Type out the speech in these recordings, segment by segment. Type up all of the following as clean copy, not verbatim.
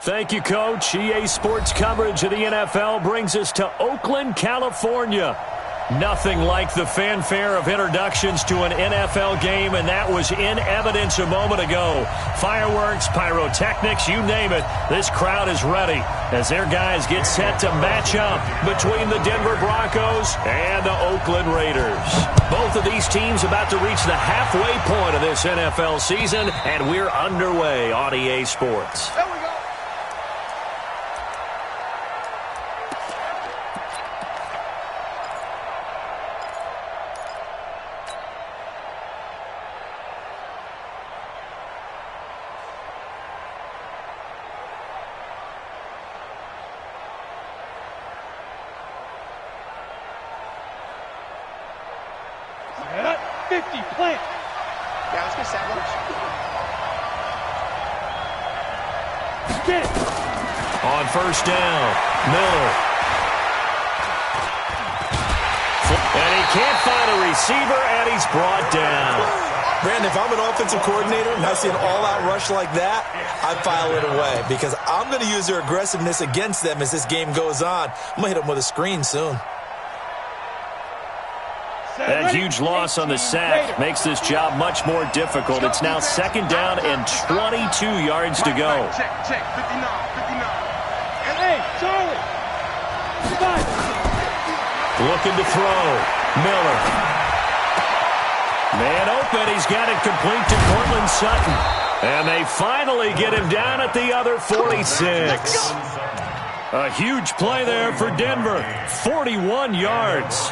Thank you, Coach. EA Sports coverage of the NFL brings us to Oakland, California. Nothing like the fanfare of introductions to an NFL game, and that was in evidence a moment ago. Fireworks, pyrotechnics, you name it. This crowd is ready as their guys get set to match up between the Denver Broncos and the Oakland Raiders. Both of these teams about to reach the halfway point of this NFL season, and we're underway on EA Sports. On first down, Miller. And he can't find a receiver, and he's brought down. Brandon, if I'm an offensive coordinator and I see an all-out rush like that, I file it away because I'm going to use their aggressiveness against them as this game goes on. I'm going to hit them with a screen soon. That huge loss on the sack makes this job much more difficult. It's now second down and 22 yards to go. Check, 59. Hey, Charlie! Looking to throw. Miller. Man open. He's got it complete to Cortland Sutton. And they finally get him down at the other 46. A huge play there for Denver. 41 yards.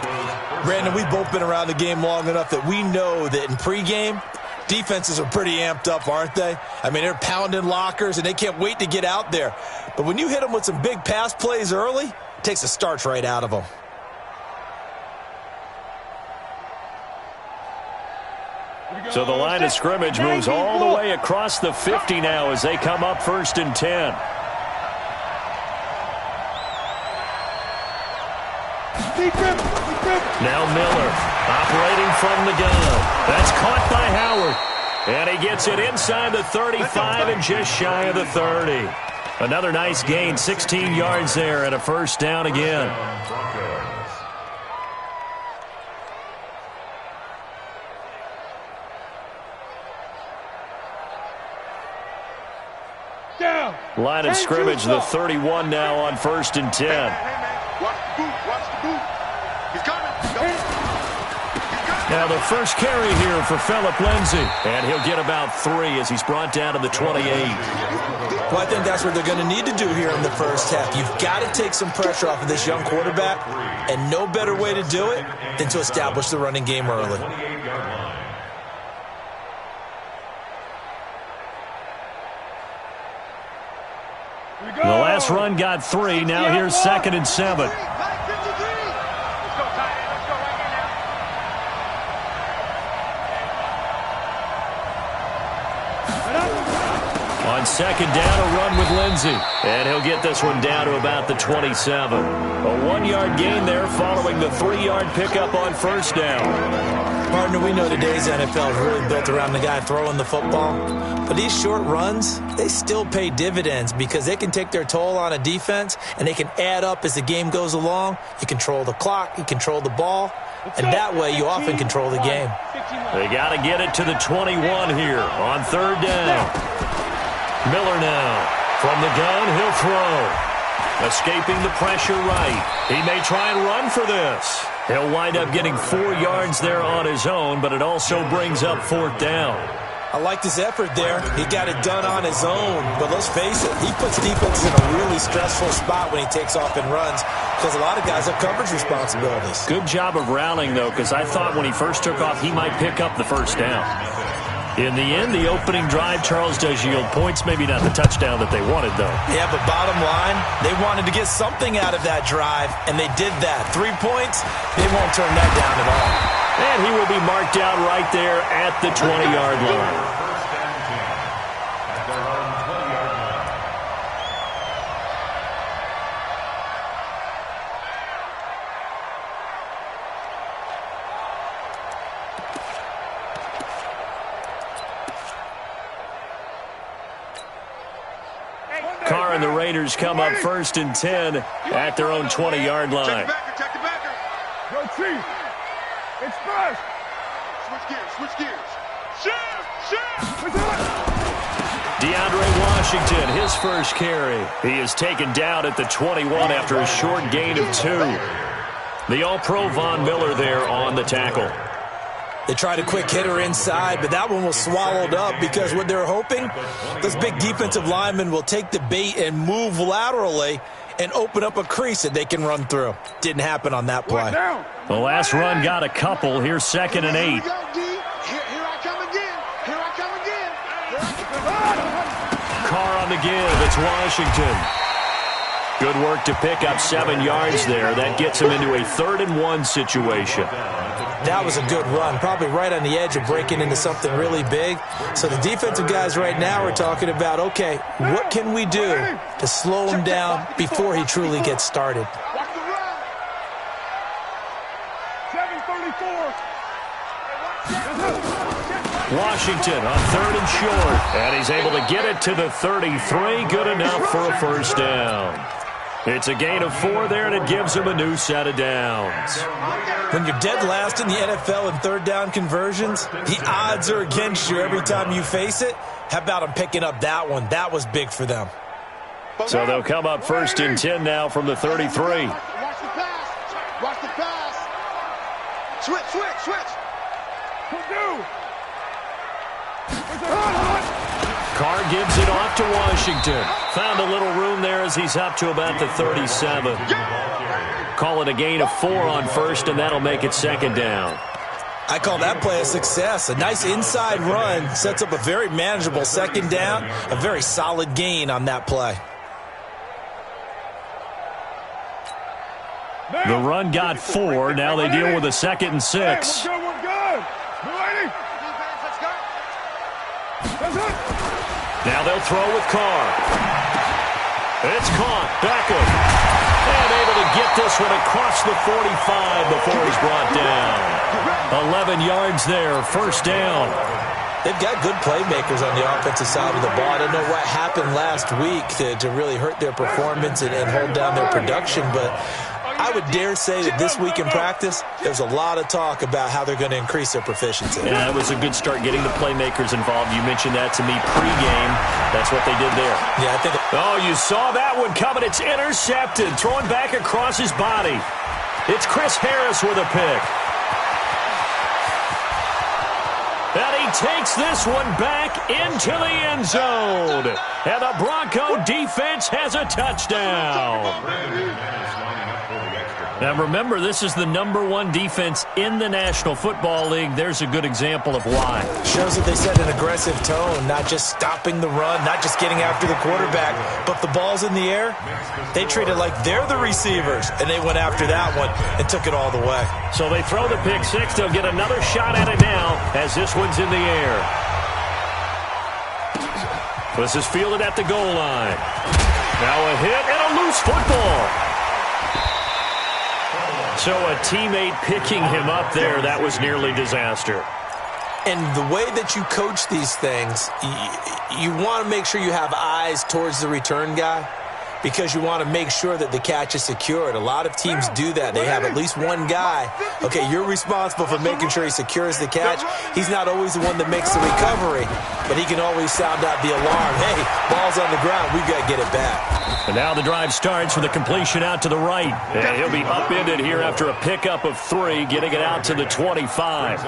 Brandon, we've both been around the game long enough that we know that in pregame, defenses are pretty amped up, aren't they? I mean, they're pounding lockers, and they can't wait to get out there. But when you hit them with some big pass plays early, it takes the starch right out of them. So the line of scrimmage moves all the way across the 50 now as they come up first and 10. Now Miller operating from the gun. That's caught by Howard. And he gets it inside the 35 and just shy of the 30. Another nice gain, 16 yards there and a first down again. Line of scrimmage, the 31 now on first and 10. Watch the boot. He's coming. Now the first carry here for Phillip Lindsay. And he'll get about 3 as he's brought down to the 28. Well, I think that's what they're going to need to do here in the first half. You've got to take some pressure off of this young quarterback, and no better way to do it than to establish the running game early. The last run got 3. Now here's second and 7. On second down, a run with Lindsay. And he'll get this one down to about the 27. A 1-yard gain there following the 3-yard pickup on first down. Partner, we know today's NFL is really built around the guy throwing the football. But these short runs, they still pay dividends because they can take their toll on a defense and they can add up as the game goes along. You control the clock, you control the ball, and that way you often control the game. They got to get it to the 21 here on third down. Miller now. From the gun, he'll throw. Escaping the pressure right. He may try and run for this. He'll wind up getting 4 yards there on his own, but it also brings up fourth down. I liked his effort there. He got it done on his own. But let's face it, he puts defenses in a really stressful spot when he takes off and runs because a lot of guys have coverage responsibilities. Good job of rallying, though, because I thought when he first took off, he might pick up the first down. In the end, the opening drive, Charles, does yield points. Maybe not the touchdown that they wanted, though. Yeah, but bottom line, they wanted to get something out of that drive, and they did that. 3 points, they won't turn that down at all. And he will be marked down right there at the 20-yard line. Carr in the Raiders come up 1st and 10 at their own 20-yard line. Check the backer. Go Chief. It's first. Switch gears. Shift. DeAndre Washington, his first carry. He is taken down at the 21 after a short gain of 2. The All-Pro Von Miller there on the tackle. They tried a quick hitter inside, but that one was swallowed up because what they're hoping, those big defensive linemen will take the bait and move laterally and open up a crease that they can run through. Didn't happen on that play. The last run got a couple. Here's 2nd and 8. Here I come again. Carr on the give. It's Washington. Good work to pick up 7 yards there. That gets him into a 3rd and 1 situation. That was a good run, probably right on the edge of breaking into something really big. So the defensive guys right now are talking about, okay, what can we do to slow him down before he truly gets started? Watch the run. 734. Washington on 3rd and short. And he's able to get it to the 33. Good enough for a first down. It's a gain of 4 there, and it gives him a new set of downs. When you're dead last in the NFL in 3rd down conversions, the odds are against you every time you face it. How about them picking up that one? That was big for them. So they'll come up 1st and 10 now from the 33. Watch the pass. Watch the pass. Switch. Carr gives it off to Washington. Found a little room there as he's up to about the 37. Call it a gain of 4 on 1st, and that'll make it 2nd down. I call that play a success. A nice inside run sets up a very manageable 2nd down. A very solid gain on that play. The run got 4. Now they deal with a 2nd and 6. We're good. Now they'll throw with Carr. It's caught. Beckham. And able to get this one across the 45 before he's brought down. 11 yards there. First down. They've got good playmakers on the offensive side of the ball. I don't know what happened last week to really hurt their performance and hold down their production, but I would dare say that this week in practice, there's a lot of talk about how they're going to increase their proficiency. Yeah, it was a good start getting the playmakers involved. You mentioned that to me pregame. That's what they did there. Yeah, I think. Oh, you saw that one coming. It's intercepted. Throwing back across his body. It's Chris Harris with a pick. And he takes this one back into the end zone. And the Bronco defense has a touchdown. Now remember, this is the #1 defense in the National Football League. There's a good example of why. Shows that they set an aggressive tone, not just stopping the run, not just getting after the quarterback, but the ball's in the air. They treat it like they're the receivers, and they went after that one and took it all the way. So they throw the pick six. They'll get another shot at it now as this one's in the air. This is fielded at the goal line. Now a hit and a loose football. So a teammate picking him up there, that was nearly disaster. And the way that you coach these things, you want to make sure you have eyes towards the return guy because you want to make sure that the catch is secured. A lot of teams do that. They have at least one guy. Okay, you're responsible for making sure he secures the catch. He's not always the one that makes the recovery, but he can always sound out the alarm. Hey, ball's on the ground. We've got to get it back. And now the drive starts with a completion out to the right. And he'll be upended here after a pickup of 3, getting it out to the 25.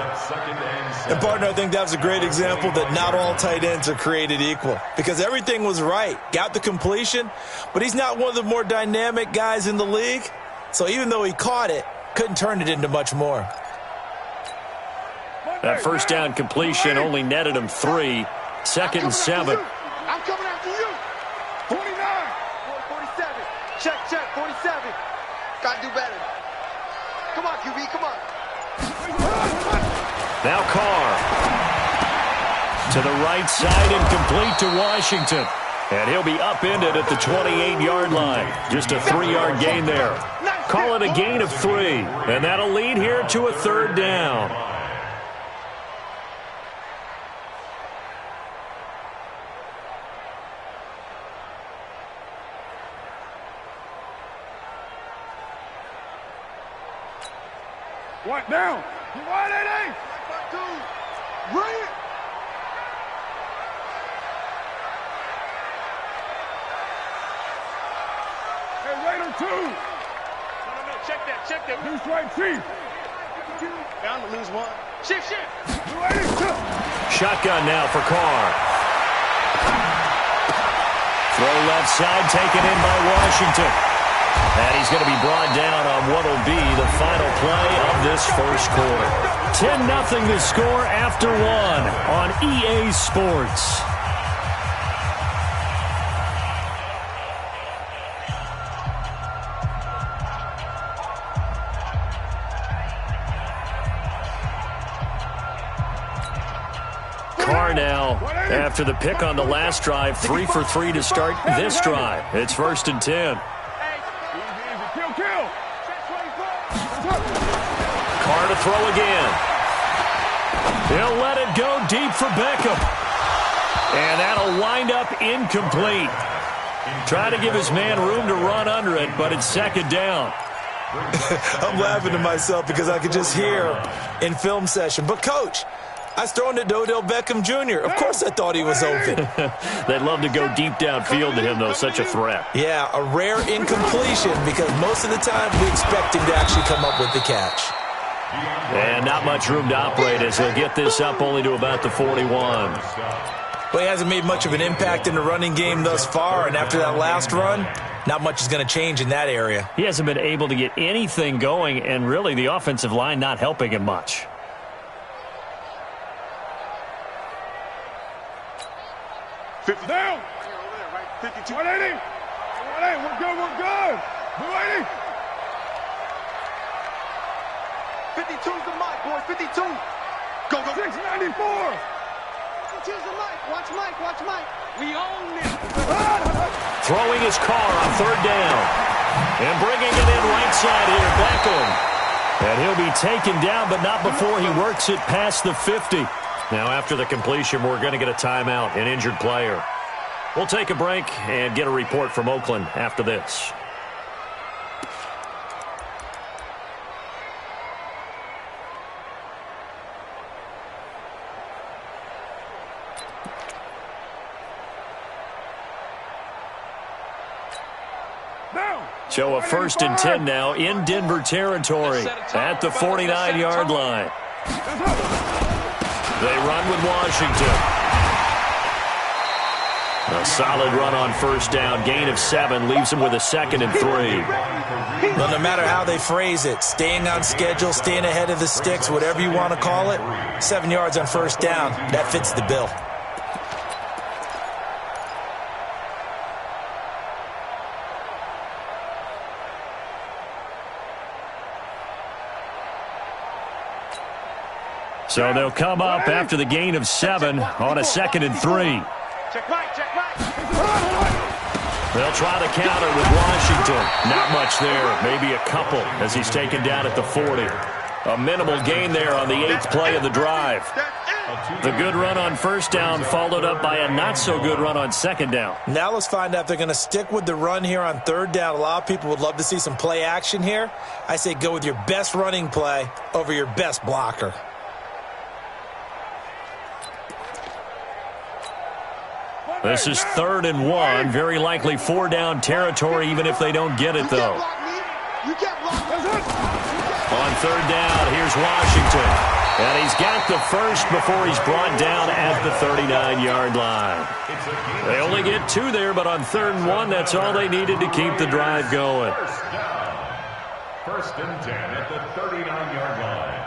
And, partner, I think that was a great example that not all tight ends are created equal because everything was right. Got the completion, but he's not one of the more dynamic guys in the league. So even though he caught it, couldn't turn it into much more. That first down completion only netted him 3. 2nd and 7. I'm coming after you. 49. 47. Check. 47. Got to do better. Come on, QB. Come on. Now Carr. To the right side and complete to Washington. And he'll be upended at the 28-yard line. Just a 3-yard gain there. Call it a gain of 3. And that'll lead here to a 3rd down. What down? Wide 8-8. Bring it. Hey, Raider 2. No, check that. New strike, Chief. Bound to lose one. Shift. Shotgun now for Carr. Throw left side, taken in by Washington. And he's going to be brought down on what will be the final play of this first quarter. 10-0 the score after one on EA Sports. Carr now, after the pick on the last drive, 3 for 3 to start this drive. It's 1st and 10. Kill. Carr to throw again. He'll let it go deep for Beckham. And that'll wind up incomplete. Try to give his man room to run under it, but it's 2nd down. I'm laughing to myself because I could just hear in film session. But, Coach, I was throwing to Odell Beckham Jr. Of course I thought he was open. They'd love to go deep downfield to him, though. Such a threat. Yeah, a rare incompletion because most of the time we expect him to actually come up with the catch. And not much room to operate as he'll get this up only to about the 41. Well, he hasn't made much of an impact in the running game thus far, and after that last run, not much is going to change in that area. He hasn't been able to get anything going, and really the offensive line not helping him much. Down. 52. 180. 180. We're good. 280. 52's the mic, boys. 52. Go. 694. 52's the mic. Watch Mike. We own it. Throwing his Carr on 3rd down. And bringing it in right side here, Beckham. And he'll be taken down, but not before he works it past the 50. Now, after the completion, we're going to get a timeout, an injured player. We'll take a break and get a report from Oakland after this. So a 1st and 10 now in Denver territory at the 49-yard line. They run with Washington. A solid run on 1st down. Gain of 7 leaves them with a 2nd and 3. Well, no matter how they phrase it, staying on schedule, staying ahead of the sticks, whatever you want to call it, 7 yards on 1st down, that fits the bill. So they'll come up after the gain of 7 on a 2nd and 3. Check Mike. They'll try to counter with Washington. Not much there. Maybe a couple as he's taken down at the 40. A minimal gain there on the 8th play of the drive. The good run on 1st down followed up by a not-so-good run on 2nd down. Now let's find out if they're going to stick with the run here on 3rd down. A lot of people would love to see some play action here. I say go with your best running play over your best blocker. This is 3rd and 1. Very likely 4-down territory, even if they don't get it, though. You can't block. On 3rd down, here's Washington. And he's got the first before he's brought down at the 39-yard line. They only get 2 there, but on 3rd and 1, that's all they needed to keep the drive going. 1st and 10 at the 39-yard line.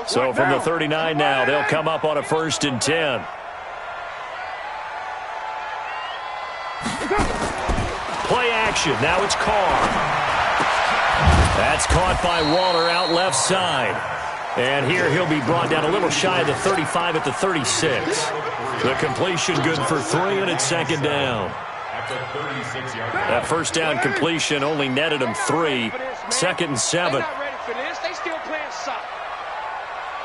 So from the 39 now, they'll come up on a 1st and 10. Play action. Now it's Carr. That's caught by Waller out left side. And here he'll be brought down a little shy of the 35 at the 36. The completion good for 3, and it's 2nd down. That 1st down completion only netted him 3. 2nd and 7. They're not ready for this. They still playing soft.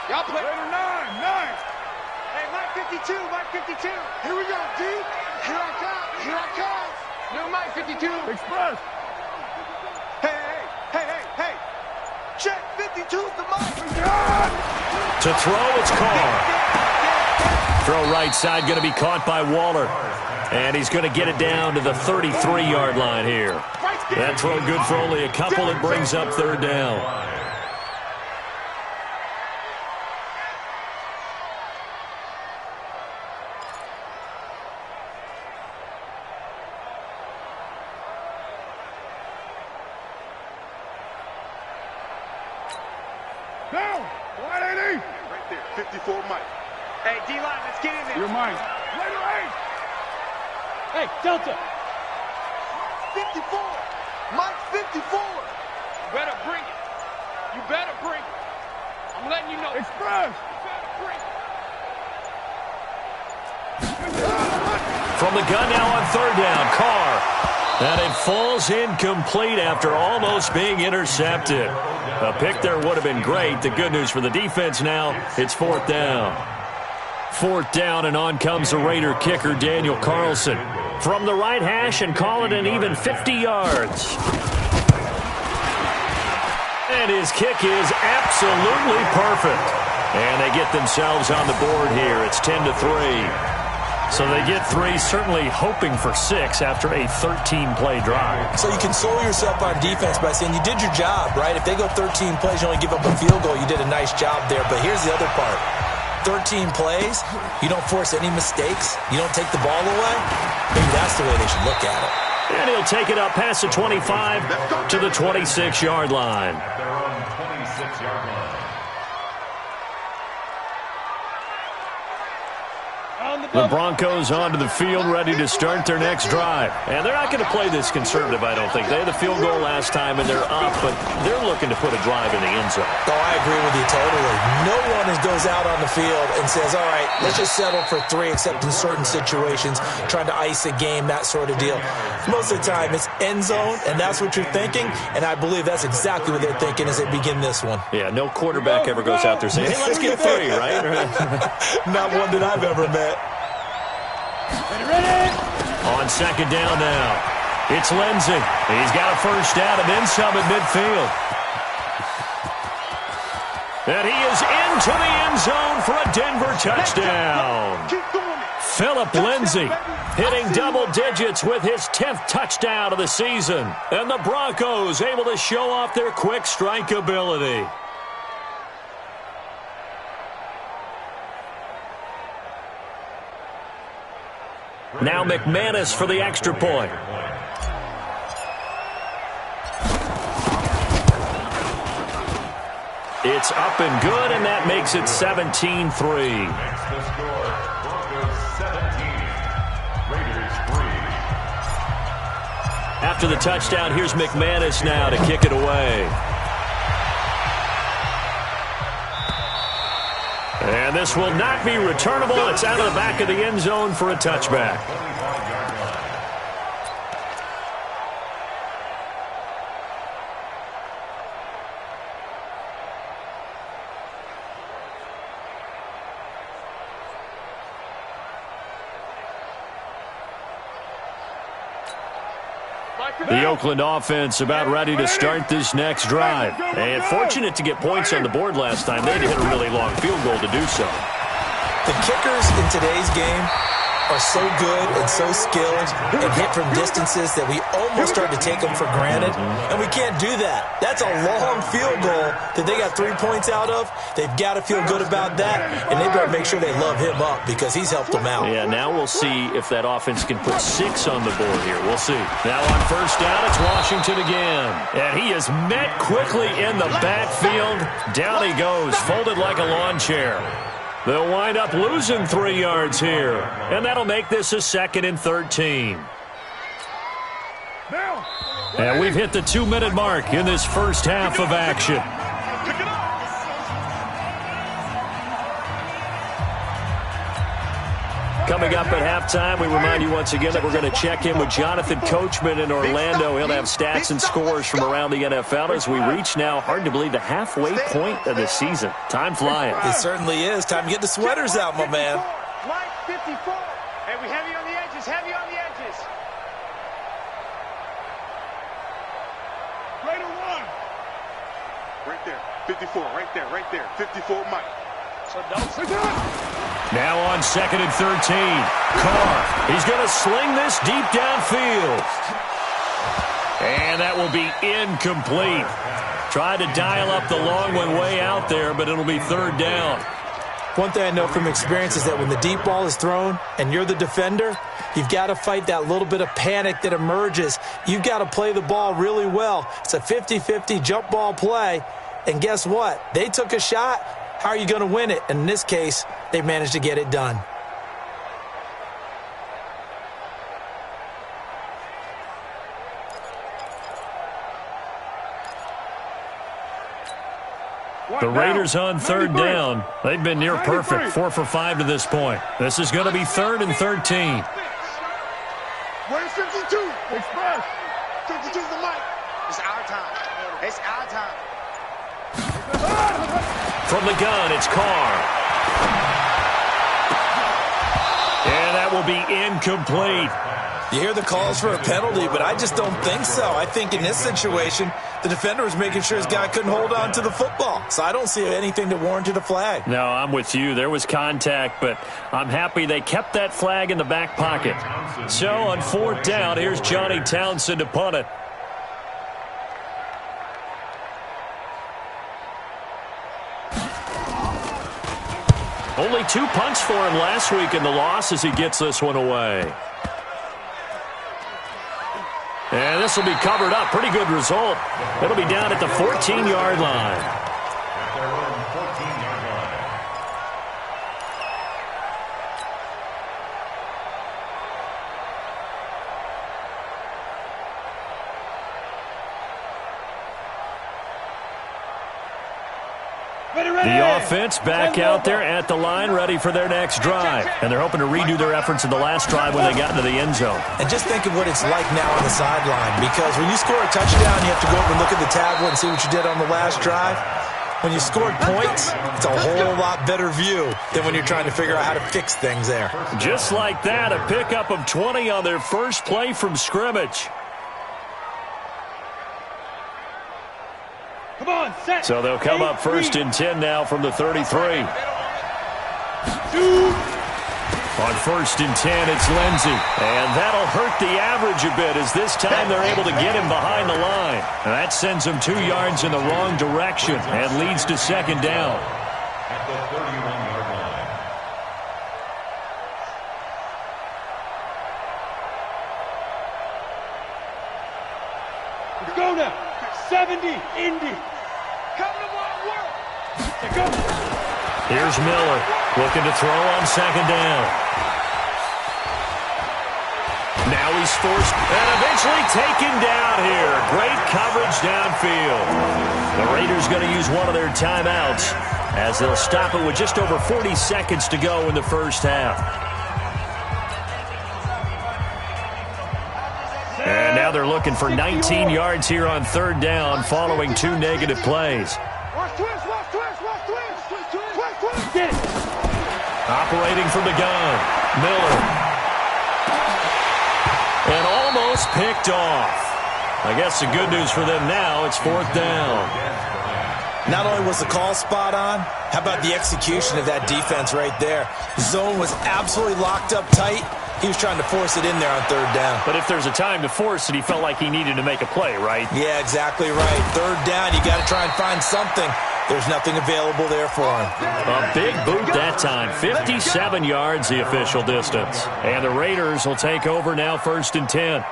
Y'all play. 9. Hey, Mike 52. Here we go, D. Here I come. New Mike 52. Express. Check, 52's the mark. To throw, it's Carr. Throw right side going to be caught by Waller. And he's going to get it down to the 33-yard line here. That throw good for only a couple. It brings up third down. Down. 180. Right there, 54 Mike. Hey, D-line, let's get in there. You're mine. Later, eight. Hey, Delta. 54. Mike, 54. You better bring it. You better bring it. I'm letting you know. Express. You better bring it. From the gun now on third down, Carr. And it falls incomplete after almost being intercepted. A pick there would have been great. The good news for the defense now, it's fourth down. Fourth down, and on comes the Raider kicker, Daniel Carlson. From the right hash, and call it an even 50 yards. And his kick is absolutely perfect. And they get themselves on the board here. It's 10-3. So they get 3, certainly hoping for 6 after a 13-play drive. So you console yourself on defense by saying you did your job, right? If they go 13 plays, you only give up a field goal, you did a nice job there. But here's the other part. 13 plays, you don't force any mistakes, you don't take the ball away. Maybe that's the way they should look at it. And he'll take it up past the 25 to the 26-yard line. At their own 26-yard line. The Broncos onto the field, ready to start their next drive. And they're not going to play this conservative, I don't think. They had the field goal last time, and they're up, but they're looking to put a drive in the end zone. Oh, I agree with you totally. No one goes out on the field and says, all right, let's just settle for 3, except in certain situations, trying to ice a game, that sort of deal. Most of the time, it's end zone, and that's what you're thinking, and I believe that's exactly what they're thinking as they begin this one. Yeah, no quarterback ever goes out there saying, hey, let's get 3, right? Not one that I've ever met. Ready? On second down now, it's Lindsey. He's got a first down and then some at midfield. And he is into the end zone for a Denver touchdown. Phillip Lindsey hitting double digits with his 10th touchdown of the season. And the Broncos able to show off their quick strike ability. Now McManus for the extra point. It's up and good, and that makes it 17-3. Makes the score Broncos 17, Raiders 3. After the touchdown, here's McManus now to kick it away. And this will not be returnable. It's out of the back of the end zone for a touchback. The Oakland offense about ready to start this next drive. And fortunate to get points on the board last time. They had to hit a really long field goal to do so. The kickers in today's game are so good and so skilled and hit from distances that we almost start to take them for granted. And we can't do that. That's a long field goal that they got 3 points out of. They've got to feel good about that, and they better make sure they love him up because he's helped them out. Yeah, now we'll see if that offense can put 6 on the board here. We'll see. Now on first down, it's Washington again. And he is met quickly in the backfield. Down he goes, folded like a lawn chair. They'll wind up losing 3 yards here. And that'll make this a 2nd and 13. And we've hit the 2-minute mark in this first half of action. Coming up at halftime, we remind you once again that we're going to check in with Jonathan Coachman in Orlando. He'll have stats and scores from around the NFL as we reach now, hard to believe, the halfway point of the season. Time flying. It certainly is. Time to get the sweaters out, my man. Line 54. Hey, we heavy on the edges, heavy on the edges. Raider 1. Right there. 54, right there, right there. 54, Mike. So don't. Now on 2nd and 13. Carr, he's going to sling this deep downfield. And that will be incomplete. Tried to dial up the long one way out there, but it'll be 3rd down. One thing I know from experience is that when the deep ball is thrown and you're the defender, you've got to fight that little bit of panic that emerges. You've got to play the ball really well. It's a 50-50 jump ball play. And guess what? They took a shot. How are you going to win it? And in this case, they managed to get it done. The Raiders on 3rd down. They've been near perfect, 4 for 5 to this point. This is going to be 3rd and 13. Where's 52? Express. 52's the mic. It's our time. It's our time. From the gun, it's Carr. And that will be incomplete. You hear the calls for a penalty, but I just don't think so. I think in this situation, the defender was making sure his guy couldn't hold on to the football. So I don't see anything that warranted a flag. No, I'm with you. There was contact, but I'm happy they kept that flag in the back pocket. So on 4th down, here's Johnny Townsend to punt it. Only 2 punts for him last week in the loss as he gets this one away. And this will be covered up. Pretty good result. It'll be down at the 14-yard line. At their own 14-yard line. The offense back out there at the line, ready for their next drive. And they're hoping to redo their efforts in the last drive when they got into the end zone. And just think of what it's like now on the sideline, because when you score a touchdown, you have to go over and look at the tablet and see what you did on the last drive. When you scored points, it's a whole lot better view than when you're trying to figure out how to fix things there. Just like that, a pickup of 20 on their first play from scrimmage. Come on, set. So they'll come up 1st and 10 now from the 33. On 1st and 10, it's Lindsey. And that'll hurt the average a bit as this time they're able to get him behind the line. And that sends him 2 yards in the wrong direction and leads to 2nd down. At the 31-yard line. Go now. 70, Indy. Come to my work. Go. Here's Miller looking to throw on 2nd down. Now he's forced and eventually taken down here. Great coverage downfield. The Raiders going to use one of their timeouts as they'll stop it with just over 40 seconds to go in the first half. And now they're looking for 19 yards here on 3rd down following 2 negative plays. Watch twist, watch twist, watch twist. Twist, twist, twist, twist. Get it. Operating from the gun, Miller. And almost picked off. I guess the good news for them now, it's 4th down. Not only was the call spot on, how about the execution of that defense right there? Zone was absolutely locked up tight. He was trying to force it in there on 3rd down. But if there's a time to force it, he felt like he needed to make a play, right? Yeah, exactly right. 3rd down, you got to try and find something. There's nothing available there for him. A big boot that time. 57 yards the official distance. And the Raiders will take over now 1st and 10.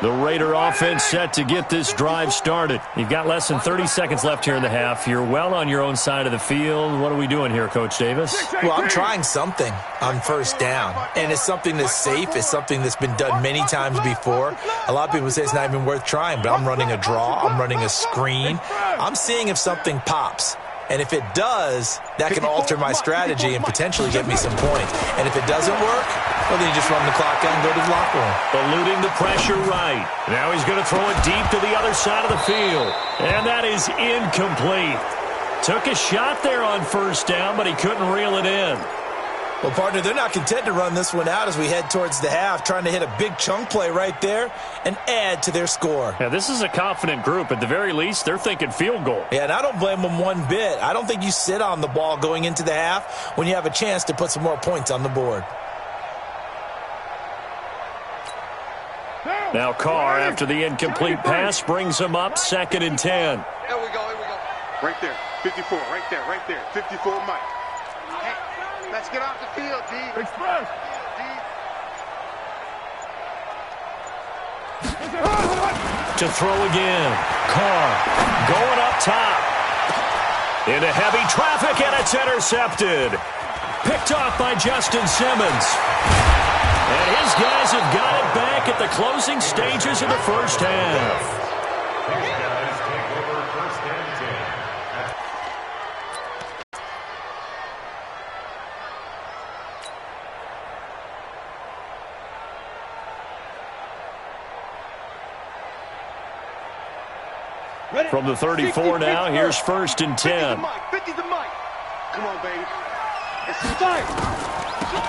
The Raider offense set to get this drive started. You've got less than 30 seconds left here in the half. You're well on your own side of the field. What are we doing here, Coach Davis? Well, I'm trying something on 1st down. And it's something that's safe. It's something that's been done many times before. A lot of people say it's not even worth trying, but I'm running a draw. I'm running a screen. I'm seeing if something pops. And if it does, that can alter my strategy and potentially get me some points. And if it doesn't work, well, then you just run the clock out and go to the locker room. Eluding the pressure right. Now he's going to throw it deep to the other side of the field. And that is incomplete. Took a shot there on 1st down, but he couldn't reel it in. Well, partner, they're not content to run this one out as we head towards the half, trying to hit a big chunk play right there and add to their score. Yeah, this is a confident group. At the very least, they're thinking field goal. Yeah, and I don't blame them one bit. I don't think you sit on the ball going into the half when you have a chance to put some more points on the board. Now Carr, after the incomplete pass, brings him up 2nd and 10. Here we go. Right there, 54, right there, 54 Mike. Hey, let's get off the field, D. Express. To throw again. Carr going up top. Into heavy traffic, and it's intercepted. Picked off by Justin Simmons. And his guys have got it back at the closing stages of the first half. His guys take over 1st and 10. From the 34 now, here's 1st and 10. 50 to Mike. Come on, baby.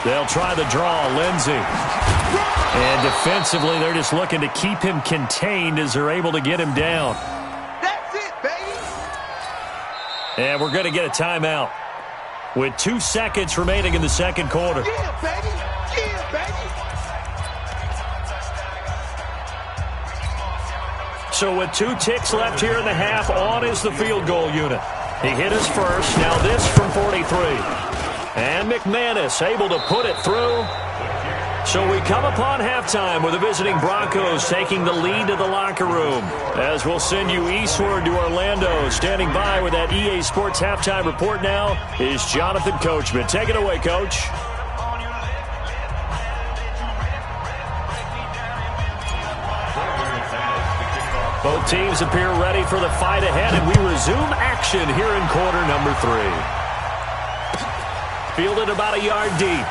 They'll try the draw, Lindsey. And defensively, they're just looking to keep him contained as they're able to get him down. That's it, baby. And we're going to get a timeout with 2 seconds remaining in the second quarter. Yeah, baby. Yeah, baby. So with 2 ticks left here in the half, on is the field goal unit. He hit his first. Now this from 43. And McManus able to put it through. So we come upon halftime with the visiting Broncos taking the lead to the locker room. As we'll send you eastward to Orlando. Standing by with that EA Sports halftime report now is Jonathan Coachman. Take it away, Coach. Both teams appear ready for the fight ahead, and we resume action here in quarter number 3. Fielded about a yard deep.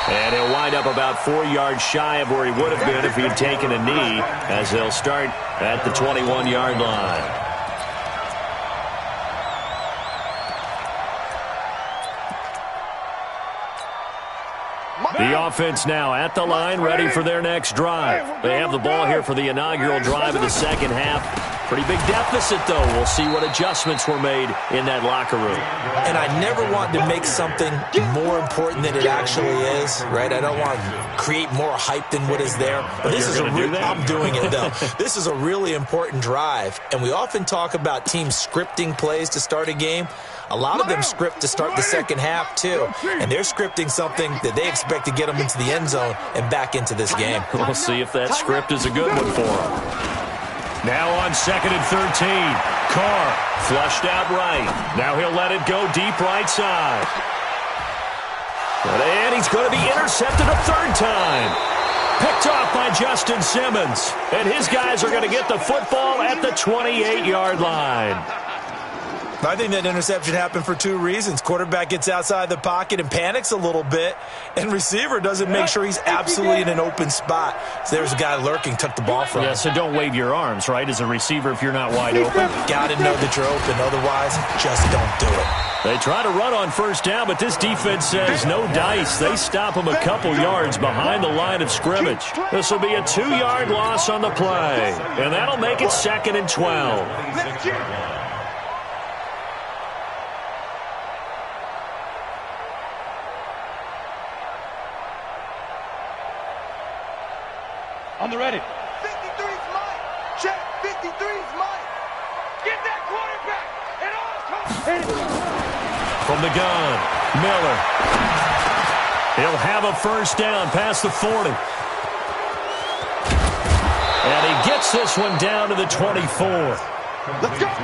And he'll wind up about 4 yards shy of where he would have been if he had taken a knee, as they'll start at the 21-yard line. The offense now at the line, ready for their next drive. They have the ball here for the inaugural drive of the second half. Pretty big deficit, though. We'll see what adjustments were made in that locker room. And I never want to make something more important than it actually is, right? I don't want to create more hype than what is there. But this is I'm doing it, though. This is a really important drive. And we often talk about teams scripting plays to start a game. A lot of them script to start the second half, too. And they're scripting something that they expect to get them into the end zone and back into this game. We'll see if that script is a good one for them. Now on 2nd and 13. Carr flushed out right. Now he'll let it go deep right side. And he's going to be intercepted a 3rd time. Picked off by Justin Simmons. And his guys are going to get the football at the 28-yard line. I think that interception happened for 2 reasons. Quarterback gets outside the pocket and panics a little bit, and receiver doesn't make sure he's absolutely in an open spot. So there's a guy lurking, took the ball from him. Yeah, so don't wave your arms, right, as a receiver if you're not wide open. Got to know that you're open. Otherwise, just don't do it. They try to run on 1st down, but this defense says no dice. They stop him a couple yards behind the line of scrimmage. This will be a 2-yard loss on the play, and that'll make it 2nd and 12. On the ready. 53's Mike. Check. 53's Mike. Get that quarterback. And all From the gun, Miller. He'll have a 1st down past the 40. And he gets this one down to the 24.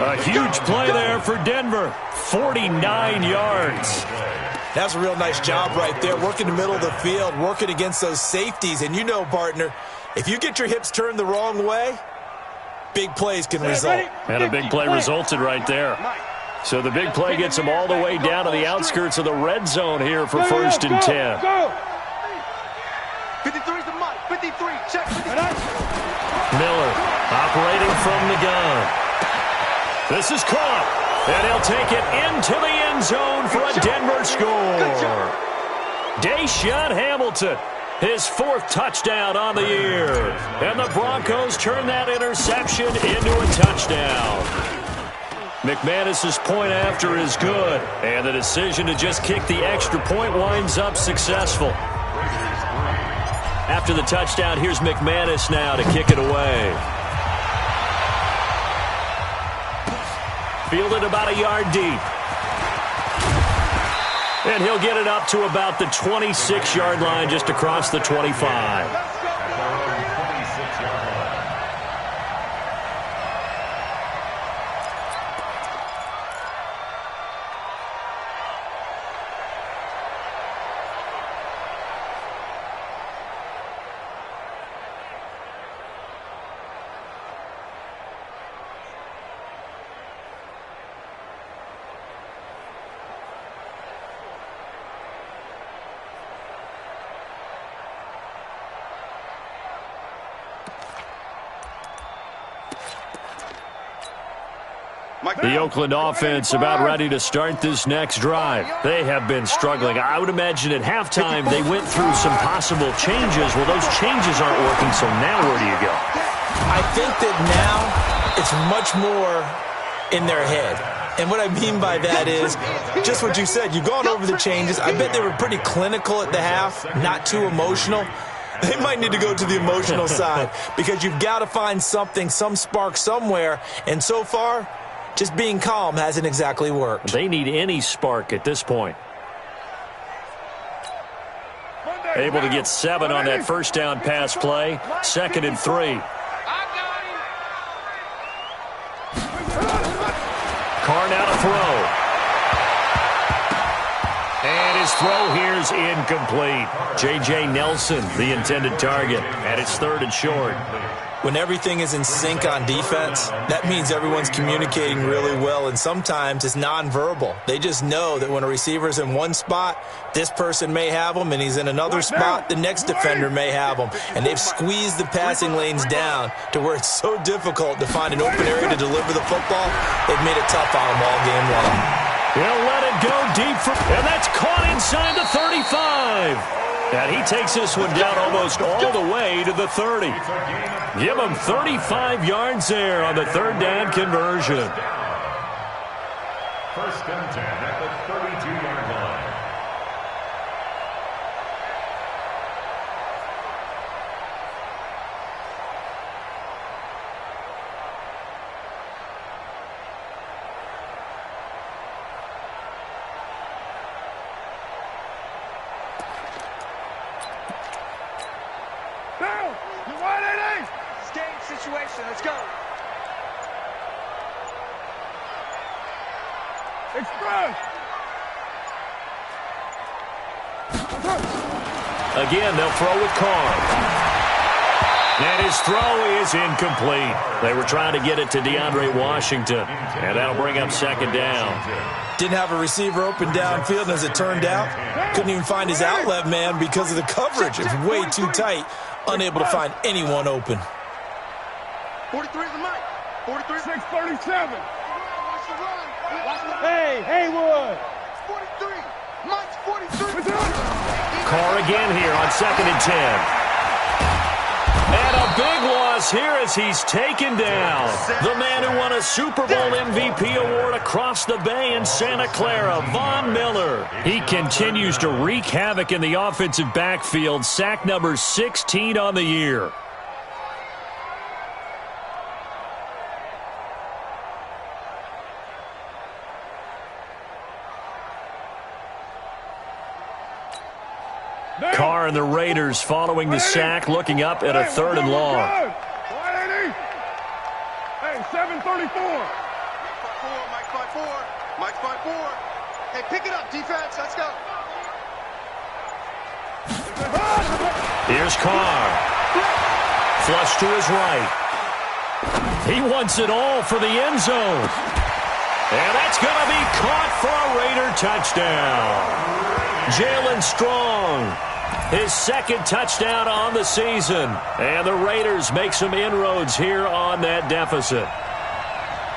A huge play there for Denver. 49 yards. That's a real nice job right there, working the middle of the field, working against those safeties. And you know, partner, if you get your hips turned the wrong way, big plays can result. And a big play resulted right there. So the big play gets them all the way down to the outskirts of the red zone here for 1st and 10. 53's the Mike. 53. Check. 53. Miller operating from the gun. This is caught. And he'll take it into the end zone for a Denver score. Deshaun Hamilton, his 4th touchdown on the year. And the Broncos turn that interception into a touchdown. McManus's point after is good, and the decision to just kick the extra point winds up successful. After the touchdown, here's McManus now to kick it away. Fielded about a yard deep. And he'll get it up to about the 26-yard line, just across the 25. The Oakland offense about ready to start this next drive. They have been struggling. I would imagine at halftime they went through some possible changes. Well, those changes aren't working, so now where do you go? I think that now it's much more in their head. And what I mean by that is just what you said. You've gone over the changes. I bet they were pretty clinical at the half, not too emotional. They might need to go to the emotional side because you've got to find something, some spark somewhere. And so far, just being calm hasn't exactly worked. They need any spark at this point. Able to get 7 on that first down pass play. 2nd and 3. Carr now to throw. And his throw here is incomplete. J.J. Nelson, the intended target, and it's 3rd and short. When everything is in sync on defense, that means everyone's communicating really well, and sometimes it's nonverbal. They just know that when a receiver's in one spot, this person may have him, and he's in another spot, the next defender may have him. And they've squeezed the passing lanes down to where it's so difficult to find an open area to deliver the football. They've made it tough on them all game long. He'll let it go deep, and that's caught inside the 35. And he takes this one down almost all the way to the 30. Give him 35 yards there on the 3rd down conversion. 1st and 10 at the 32-yard line. Let's go. Express. Again, they'll throw with Carr. And his throw is incomplete. They were trying to get it to DeAndre Washington, and that'll bring up 2nd down. Didn't have a receiver open downfield, and as it turned out, couldn't even find his outlet man because of the coverage. It was way too tight, unable to find anyone open. 43 is the mic. 43. 637. Hey, Haywood. 43. Mike's 43. Carr again here on 2nd and 10. And a big loss here as he's taken down. The man who won a Super Bowl MVP award across the bay in Santa Clara, Von Miller. He continues to wreak havoc in the offensive backfield. Sack number 16 on the year. Carr and the Raiders following the sack, looking up at a 3rd and long. Hey, 734. Mike 5-4. Mike 5-4. Hey, pick it up, defense. Let's go. Here's Carr. Flush to his right. He wants it all for the end zone. And that's going to be caught for a Raider touchdown. Jalen Strong, his 2nd touchdown on the season. And the Raiders make some inroads here on that deficit.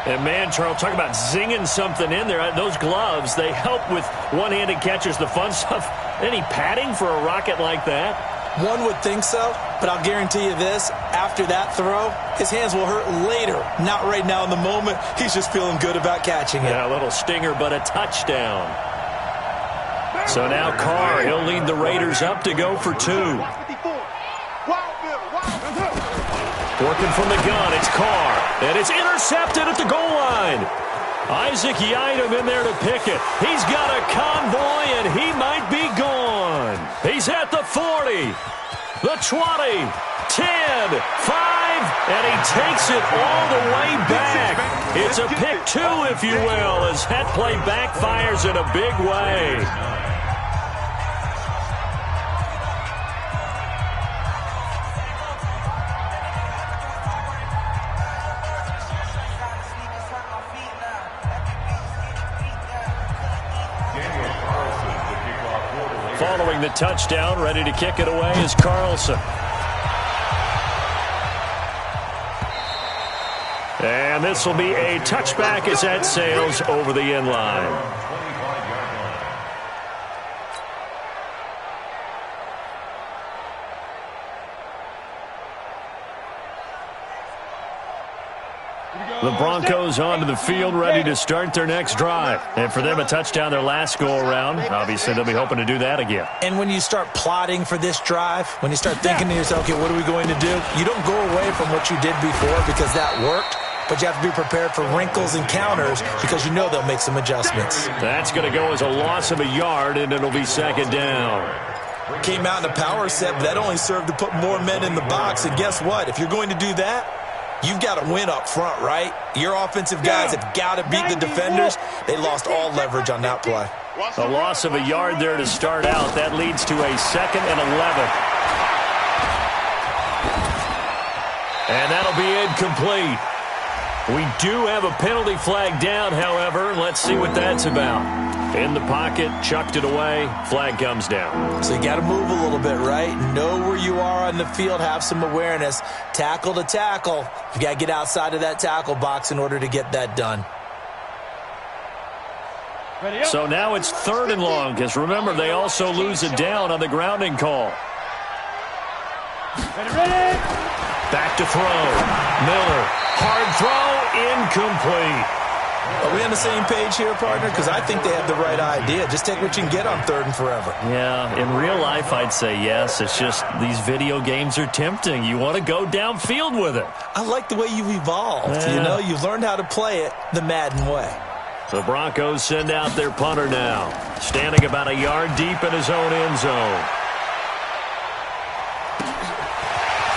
And man, Charles, talk about zinging something in there. Those gloves, they help with one-handed catches, the fun stuff. Any padding for a rocket like that? One would think so, but I'll guarantee you this. After that throw, his hands will hurt later. Not right now in the moment. He's just feeling good about catching it. Yeah, a little stinger, but a touchdown. So now Carr, he'll lead the Raiders up to go for 2. Working from the gun, it's Carr. And it's intercepted at the goal line. Isaac Yiadom in there to pick it. He's got a convoy, and he might be gone. He's at the 40, the 20, 10, 5, and he takes it all the way back. It's a pick 2, if you will, as that play backfires in a big way. Following the touchdown, ready to kick it away is Carlson. And this will be a touchback as that sails over the end line. The Broncos onto the field, ready to start their next drive. And for them, a touchdown their last go-around. Obviously, they'll be hoping to do that again. And when you start plotting for this drive, when you start thinking to yourself, okay, what are we going to do? You don't go away from what you did before because that worked, but you have to be prepared for wrinkles and counters because you know they'll make some adjustments. That's going to go as a loss of a yard, and it'll be second down. Came out in a power set, but that only served to put more men in the box. And guess what? If you're going to do that, you've got to win up front, right? Your offensive guys have got to beat the defenders. They lost all leverage on that play. A loss of a yard there to start out. That leads to a 2nd and 11. And that'll be incomplete. We do have a penalty flag down, however. Let's see what that's about. In the pocket, chucked it away, flag comes down. So you got to move a little bit, right? Know where you are on the field, have some awareness. Tackle to tackle. You got to get outside of that tackle box in order to get that done. So now it's 3rd and long, because remember, they also lose a down on the grounding call. Back to throw. Miller, hard throw, incomplete. Are we on the same page here, partner? Because I think they have the right idea. Just take what you can get on 3rd and forever. Yeah, in real life, I'd say yes. It's just these video games are tempting. You want to go downfield with it. I like the way you've evolved. Yeah. You know, you've learned how to play it the Madden way. The Broncos send out their punter now, standing about a yard deep in his own end zone.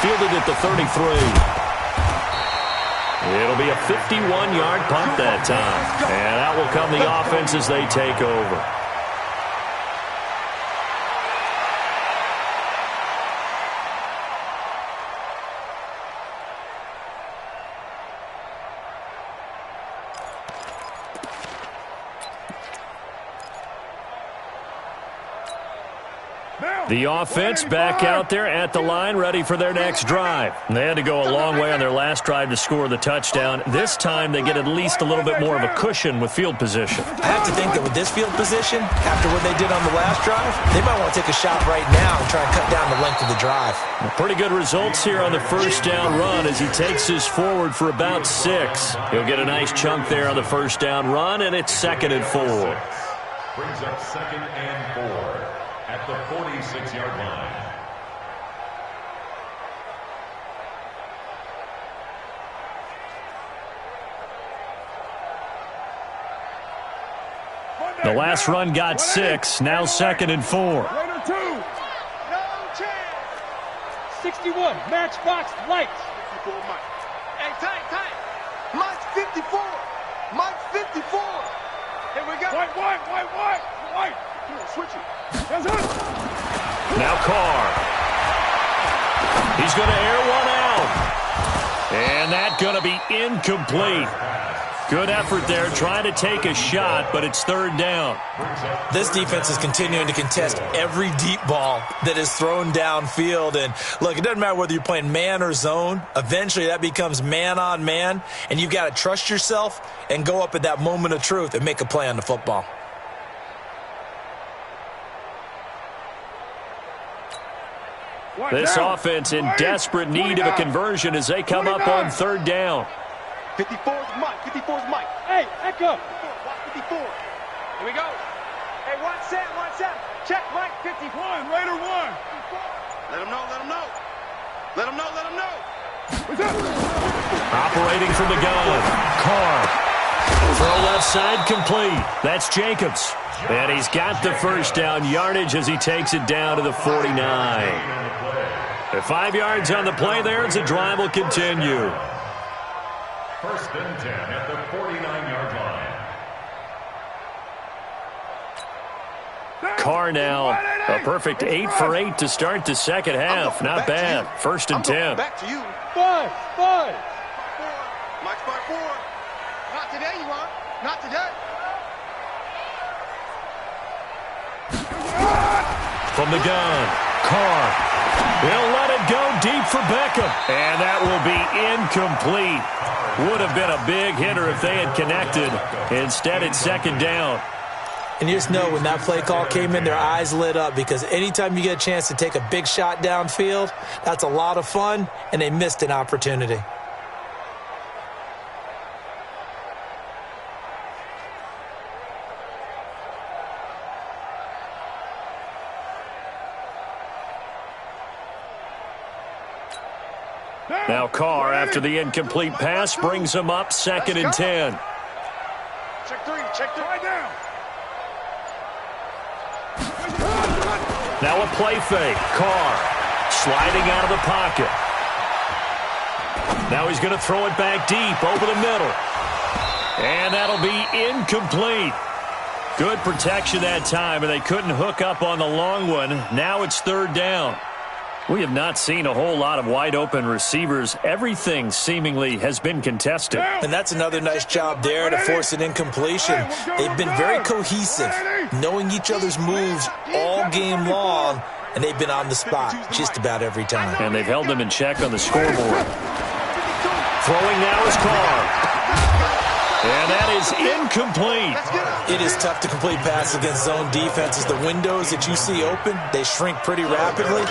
Fielded at the 33. It'll be a 51-yard punt that time. And out will come the offense as they take over. The offense back out there at the line, ready for their next drive. They had to go a long way on their last drive to score the touchdown. This time they get at least a little bit more of a cushion with field position. I have to think that with this field position, after what they did on the last drive, they might want to take a shot right now and try and cut down the length of the drive. Pretty good results here on the first down run as he takes this forward for about 6. He'll get a nice chunk there on the first down run, and it's 2nd and 4. Brings up 2nd and 4. At the 46-yard line. The last run got 6. Now 2nd and 4. No chance. 61, matchbox lights. 54, Mike. Hey, tight. Mike's 54. Mike's 54. Here we go. White. Come on, switch it. Now Carr. He's going to air one out. And that's going to be incomplete. Good effort there, trying to take a shot, but it's third down. This defense is continuing to contest every deep ball that is thrown downfield. And, look, it doesn't matter whether you're playing man or zone. Eventually, that becomes man-on-man, and you've got to trust yourself and go up at that moment of truth and make a play on the football. This offense in desperate need of a conversion as they come up on third down. 54's Mike. 54's Mike. Hey, echo. Watch 54. Here we go. Hey, watch Sam. Watch Sam. Check Mike. 51. Raider 1. Let him know. Let him know. Let him know. Let him know. Operating from the gun. Carr. Throw left side complete. That's Jacobs. And he's got the first down yardage as he takes it down to the 49. At 5 yards on the play there as the drive will continue. First and 10 at the 49-yard line. Carr now a perfect 8 for 8 to start the second half. Not bad. First and 10. Back to you. 5. Mike's 5-4. Not today, you want? Not today. From the gun, Carr. He'll let it go deep for Beckham. And that will be incomplete. Would have been a big hitter if they had connected. Instead, it's second down. And you just know when that play call came in, their eyes lit up because anytime you get a chance to take a big shot downfield, that's a lot of fun, and they missed an opportunity. Now Carr, after the incomplete pass, brings him up second and 10. Check 3. Check 3. Right down. Now a play fake. Carr sliding out of the pocket. Now he's going to throw it back deep over the middle. And that'll be incomplete. Good protection that time, and they couldn't hook up on the long one. Now it's third down. We have not seen a whole lot of wide-open receivers. Everything seemingly has been contested. And that's another nice job there to force an incompletion. They've been very cohesive, knowing each other's moves all game long, and they've been on the spot just about every time. And they've held them in check on the scoreboard. Throwing now is Carr. And that is incomplete. It is tough to complete passes against zone defenses. The windows that you see open, they shrink pretty rapidly.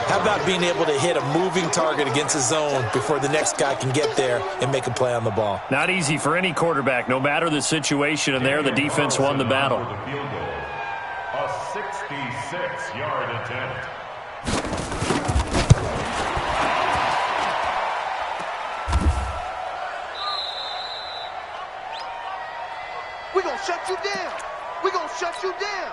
How about being able to hit a moving target against a zone before the next guy can get there and make a play on the ball? Not easy for any quarterback, no matter the situation, and there the defense won the battle. A 66-yard attempt. We're going to shut you down. We're going to shut you down.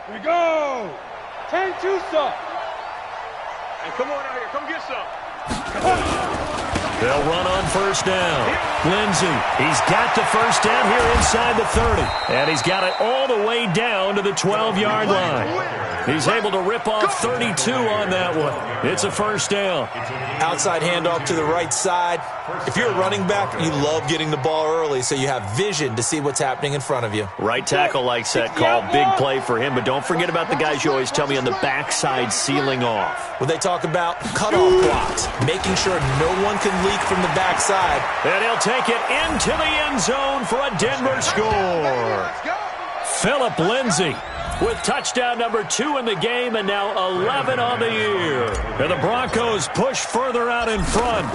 Here we go. 10-2 stuff. Hey, come on out here. Come get some. They'll run on first down. Lindsey, he's got the first down here inside the 30. And he's got it all the way down to the 12-yard line. He's able to rip off 32 on that one. It's a first down. Outside handoff to the right side. If you're a running back, you love getting the ball early so you have vision to see what's happening in front of you. Right tackle likes that call. Big play for him. But don't forget about the guys you always tell me on the backside sealing off. When they talk about cutoff blocks, making sure no one can leak from the backside. And he'll take it into the end zone for a Denver score. Phillip Lindsay with touchdown number 2 in the game and now 11 on the year. And the Broncos push further out in front.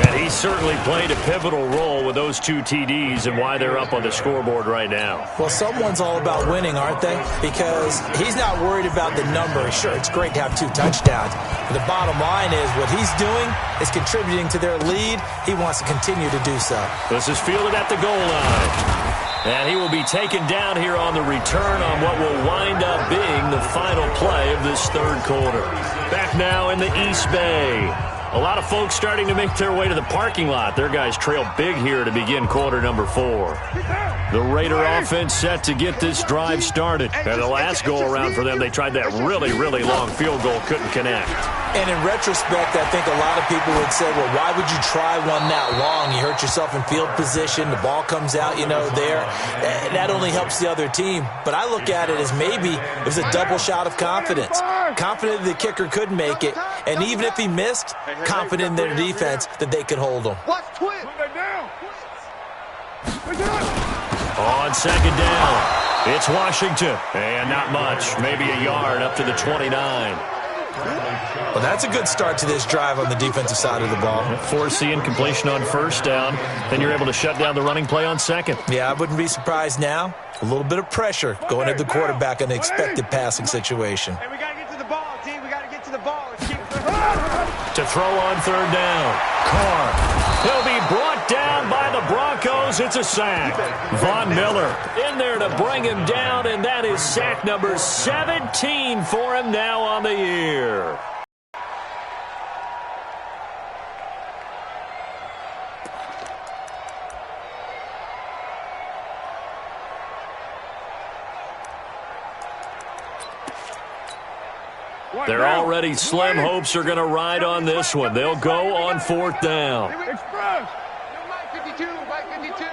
And he certainly played a pivotal role with those 2 TDs and why they're up on the scoreboard right now. Well, someone's all about winning, aren't they? Because he's not worried about the number. Sure, it's great to have 2 touchdowns. But the bottom line is what he's doing is contributing to their lead. He wants to continue to do so. This is fielded at the goal line. And he will be taken down here on the return on what will wind up being the final play of this third quarter. Back now in the East Bay. A lot of folks starting to make their way to the parking lot. Their guys trail big here to begin quarter number 4. The Raider offense set to get this drive started. And the last go-around for them, they tried that really, really long field goal, couldn't connect. And in retrospect, I think a lot of people would say, well, why would you try one that long? You hurt yourself in field position. The ball comes out, there. That only helps the other team. But I look at it as maybe it was a double shot of confidence. Confident the kicker could make it. And even if he missed, confident in their defense that they could hold him. On second down, it's Washington. And not much, maybe a yard up to the 29. Well, that's a good start to this drive on the defensive side of the ball. Force the incompletion on first down. Then you're able to shut down the running play on second. Yeah, I wouldn't be surprised now. A little bit of pressure going at the quarterback in an expected passing situation. Hey, we got to get to the ball, D. We got to get to the ball. To throw on third down, Carr. He'll be brought down by the Broncos. It's a sack. Von Miller in there to bring him down, and that is sack number 17 for him now on the year. Their already slim hopes are going to ride on this one. They'll go on fourth down. Express. Mike 52, Mike 52.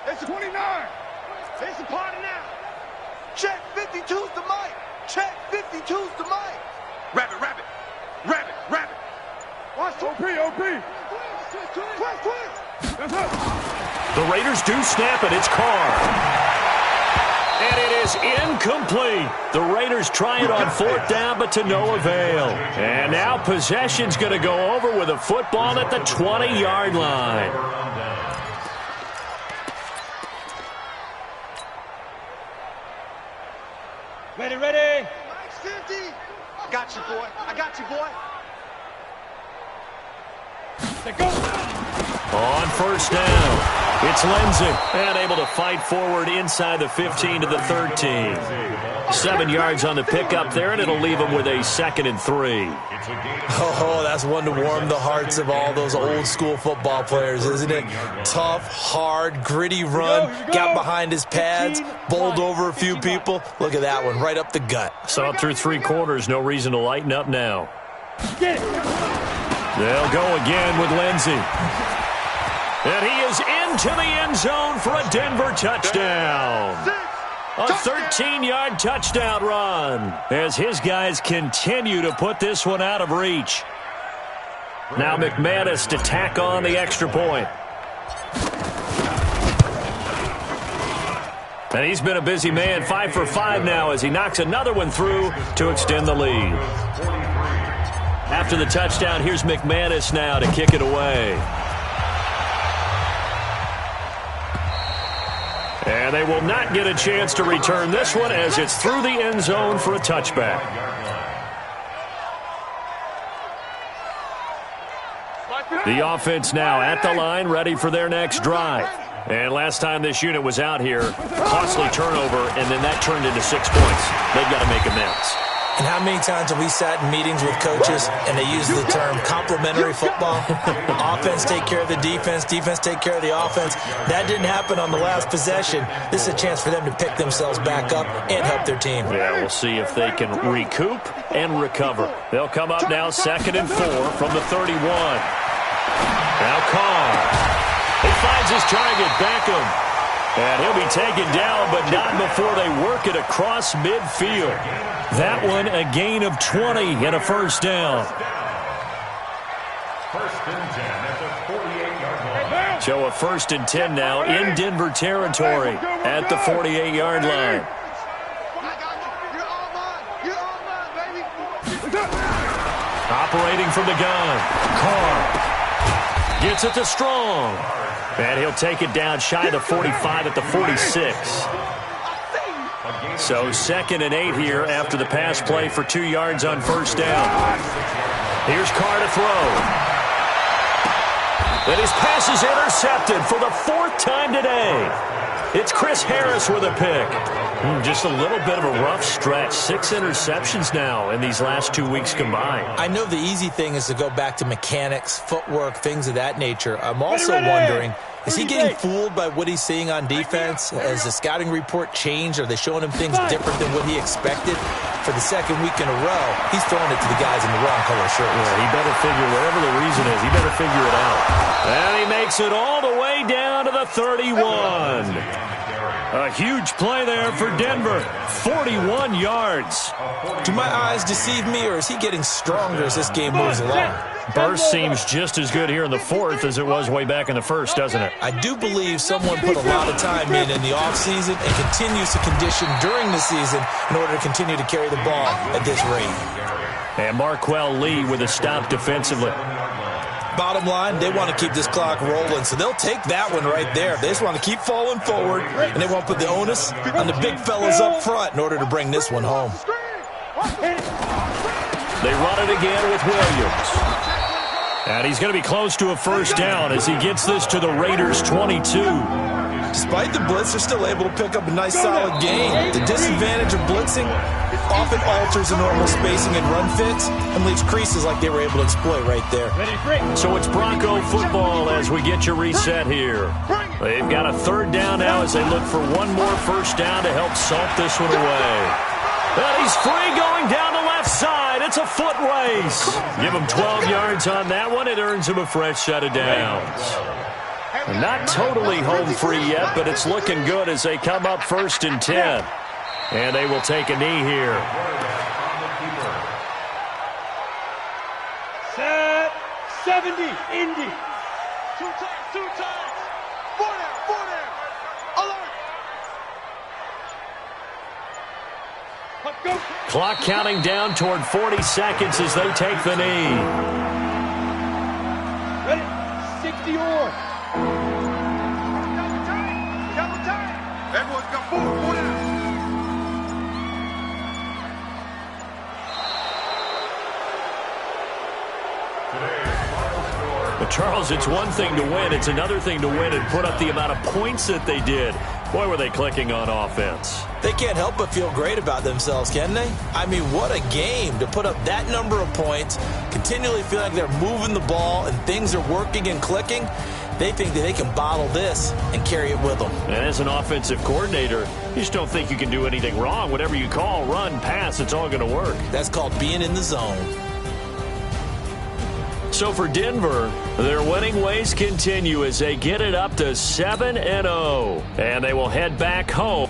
It's 29. It's a party now. Check 52's the Mike. Check 52's the Mike. Rabbit, rabbit. Rabbit, rabbit. Watch OP. Twist. That's up. The Raiders do snap it. It's Carr. And it is incomplete. The Raiders try it on fourth down, but to no avail. And now possession's going to go over with a football at the 20-yard line. Ready. Mike's 50. I got you, boy. On first down, it's Lindsey, and able to fight forward inside the 15 to the 13. 7 yards on the pickup there, and it'll leave him with a 2nd and 3. Oh, that's one to warm the hearts of all those old-school football players, isn't it? Tough, hard, gritty run, got behind his pads, bowled over a few people. Look at that one, right up the gut. So up through 3 quarters, no reason to lighten up now. They'll go again with Lindsey. And he is into the end zone for a Denver touchdown. A 13-yard touchdown run as his guys continue to put this one out of reach. Now McManus to tack on the extra point. And he's been a busy man, 5 for 5 now as he knocks another one through to extend the lead. After the touchdown, here's McManus now to kick it away. And they will not get a chance to return this one as it's through the end zone for a touchback. The offense now at the line, ready for their next drive. And last time this unit was out here, costly turnover, and then that turned into 6 points. They've got to make amends. And how many times have we sat in meetings with coaches and they use the term complementary football? Offense take care of the defense, defense take care of the offense. That didn't happen on the last possession. This is a chance for them to pick themselves back up and help their team. Yeah, we'll see if they can recoup and recover. They'll come up now 2nd and 4 from the 31. Now Carr. He finds his target, Beckham. And he'll be taken down, but not before they work it across midfield. That one a gain of 20 and a first down. First and 10 at the 48-yard line. So a 1st and 10 now in Denver territory at the 48-yard line. Operating from the gun, Carr gets it to Strong. And he'll take it down shy of the 45 at the 46. So 2nd and 8 here after the pass play for 2 yards on first down. Here's Carr to throw. And his pass is intercepted for the 4th time today. It's Chris Harris with a pick. Just a little bit of a rough stretch. 6 interceptions now in these last 2 weeks combined. I know the easy thing is to go back to mechanics, footwork, things of that nature. I'm also wondering, is he getting fooled by what he's seeing on defense? Has the scouting report changed? Are they showing him things different than what he expected? For the second week in a row, he's throwing it to the guys in the wrong color shirts. Yeah, he better figure, whatever the reason is, he better figure it out. And he makes it all the way down to the 31. A huge play there for Denver. 41 yards. Do my eyes deceive me, or is he getting stronger as this game moves along? Burst seems just as good here in the fourth as it was way back in the first, doesn't it? I do believe someone put a lot of time in the offseason and continues to condition during the season in order to continue to carry the ball at this rate. And Marquell Lee with a stop defensively. Bottom line, they want to keep this clock rolling, so they'll take that one right there. They just want to keep falling forward, and they won't put the onus on the big fellas up front in order to bring this one home. They run it again with Williams. And he's going to be close to a first down as he gets this to the Raiders' 22. Despite the blitz, they're still able to pick up a nice, solid gain. The disadvantage of blitzing often alters the normal spacing and run fits and leaves creases like they were able to exploit right there. So it's Bronco football as we get your reset here. They've got a third down now as they look for one more first down to help salt this one away. And he's free going down the left side. It's a foot race. Give him 12 yards on that one. It earns him a fresh set of downs. Not totally home free yet, but it's looking good as they come up 1st and 10. And they will take a knee here. Set 70, Indy. Two times. Four down. Alert. Go. Clock counting down toward 40 seconds as they take the knee. Ready? 60 or. Double time. Everyone's got four down. But Charles, it's one thing to win. It's another thing to win and put up the amount of points that they did. Boy, were they clicking on offense. They can't help but feel great about themselves, can they? I mean, what a game to put up that number of points, continually feel like they're moving the ball and things are working and clicking. They think that they can bottle this and carry it with them. And as an offensive coordinator, you just don't think you can do anything wrong. Whatever you call, run, pass, it's all going to work. That's called being in the zone. So for Denver, their winning ways continue as they get it up to 7-0. And they will head back home.